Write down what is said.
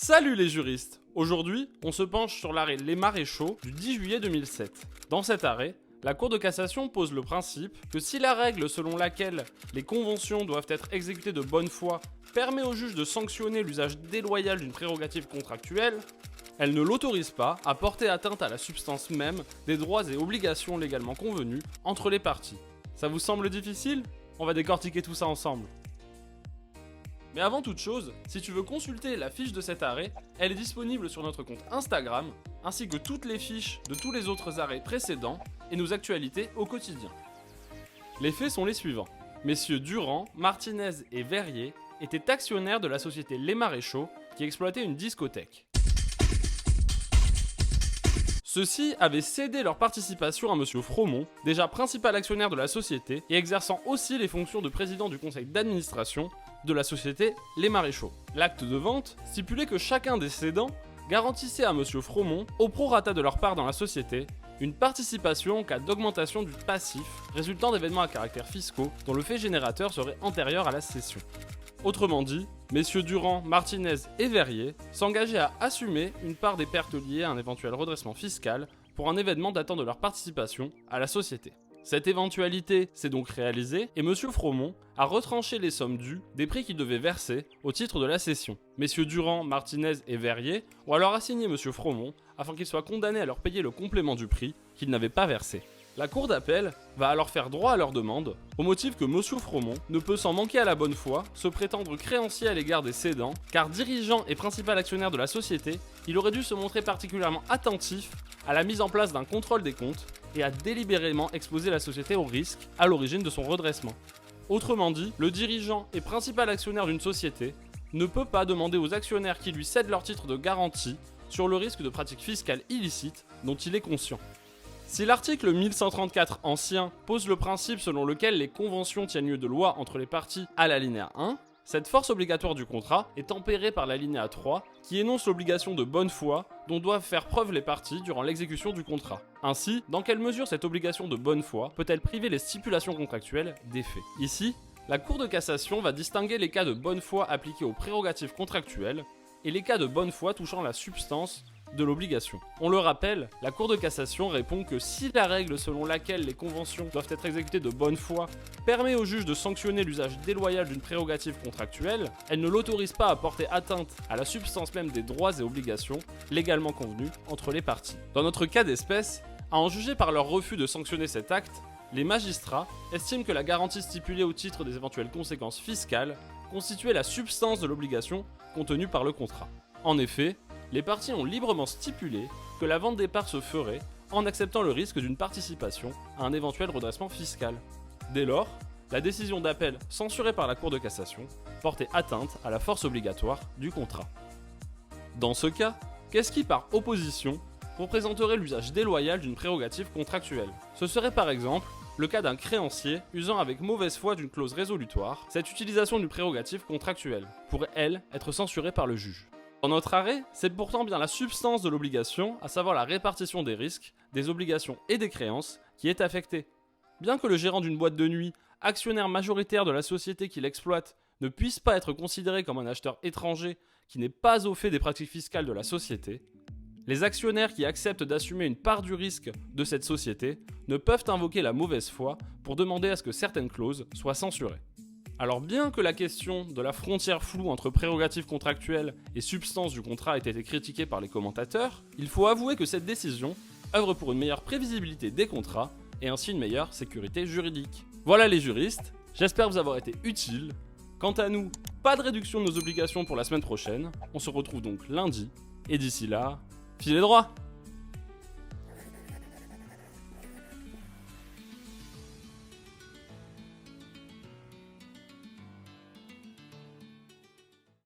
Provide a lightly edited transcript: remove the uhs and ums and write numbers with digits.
Salut les juristes! Aujourd'hui, on se penche sur l'arrêt Les Maréchaux du 10 juillet 2007. Dans cet arrêt, la Cour de cassation pose le principe que si la règle selon laquelle les conventions doivent être exécutées de bonne foi permet au juge de sanctionner l'usage déloyal d'une prérogative contractuelle, elle ne l'autorise pas à porter atteinte à la substance même des droits et obligations légalement convenus entre les parties. Ça vous semble difficile? On va décortiquer tout ça ensemble. Mais avant toute chose, si tu veux consulter la fiche de cet arrêt, elle est disponible sur notre compte Instagram, ainsi que toutes les fiches de tous les autres arrêts précédents et nos actualités au quotidien. Les faits sont les suivants. Messieurs Durand, Martinez et Verrier étaient actionnaires de la société Les Maréchaux qui exploitait une discothèque. Ceux-ci avaient cédé leur participation à Monsieur Fromont, déjà principal actionnaire de la société et exerçant aussi les fonctions de président du conseil d'administration de la société Les Maréchaux. L'acte de vente stipulait que chacun des cédants garantissait à Monsieur Fromont, au prorata de leur part dans la société, une participation en cas d'augmentation du passif résultant d'événements à caractère fiscaux dont le fait générateur serait antérieur à la cession. Autrement dit, messieurs Durand, Martinez et Verrier s'engageaient à assumer une part des pertes liées à un éventuel redressement fiscal pour un événement datant de leur participation à la société. Cette éventualité s'est donc réalisée et Monsieur Fromont a retranché les sommes dues des prix qu'il devait verser au titre de la cession. Messieurs Durand, Martinez et Verrier ont alors assigné Monsieur Fromont afin qu'il soit condamné à leur payer le complément du prix qu'il n'avait pas versé. La cour d'appel va alors faire droit à leur demande, au motif que Monsieur Fromont ne peut sans manquer à la bonne foi se prétendre créancier à l'égard des cédants, car dirigeant et principal actionnaire de la société, il aurait dû se montrer particulièrement attentif à la mise en place d'un contrôle des comptes et à délibérément exposer la société au risque à l'origine de son redressement. Autrement dit, le dirigeant et principal actionnaire d'une société ne peut pas demander aux actionnaires qui lui cèdent leur titre de garantie sur le risque de pratiques fiscales illicites dont il est conscient. Si l'article 1134 ancien pose le principe selon lequel les conventions tiennent lieu de loi entre les parties à l'alinéa 1, cette force obligatoire du contrat est tempérée par l'alinéa 3 qui énonce l'obligation de bonne foi dont doivent faire preuve les parties durant l'exécution du contrat. Ainsi, dans quelle mesure cette obligation de bonne foi peut-elle priver les stipulations contractuelles d'effet? Ici, la Cour de cassation va distinguer les cas de bonne foi appliqués aux prérogatives contractuelles et les cas de bonne foi touchant la substance de l'obligation. On le rappelle, la Cour de cassation répond que si la règle selon laquelle les conventions doivent être exécutées de bonne foi permet au juge de sanctionner l'usage déloyal d'une prérogative contractuelle, elle ne l'autorise pas à porter atteinte à la substance même des droits et obligations légalement convenus entre les parties. Dans notre cas d'espèce, à en juger par leur refus de sanctionner cet acte, les magistrats estiment que la garantie stipulée au titre des éventuelles conséquences fiscales constituait la substance de l'obligation contenue par le contrat. En effet, les parties ont librement stipulé que la vente des parts se ferait en acceptant le risque d'une participation à un éventuel redressement fiscal. Dès lors, la décision d'appel censurée par la Cour de cassation portait atteinte à la force obligatoire du contrat. Dans ce cas, qu'est-ce qui, par opposition, représenterait l'usage déloyal d'une prérogative contractuelle? Ce serait par exemple le cas d'un créancier usant avec mauvaise foi d'une clause résolutoire. Cette utilisation d'une prérogative contractuelle pourrait, elle, être censurée par le juge. Dans notre arrêt, c'est pourtant bien la substance de l'obligation, à savoir la répartition des risques, des obligations et des créances, qui est affectée. Bien que le gérant d'une boîte de nuit, actionnaire majoritaire de la société qui l'exploite, ne puisse pas être considéré comme un acheteur étranger qui n'est pas au fait des pratiques fiscales de la société, les actionnaires qui acceptent d'assumer une part du risque de cette société ne peuvent invoquer la mauvaise foi pour demander à ce que certaines clauses soient censurées. Alors bien que la question de la frontière floue entre prérogatives contractuelles et substance du contrat ait été critiquée par les commentateurs, il faut avouer que cette décision œuvre pour une meilleure prévisibilité des contrats et ainsi une meilleure sécurité juridique. Voilà les juristes, j'espère vous avoir été utile. Quant à nous, pas de réduction de nos obligations pour la semaine prochaine, on se retrouve donc lundi, et d'ici là, filez droit!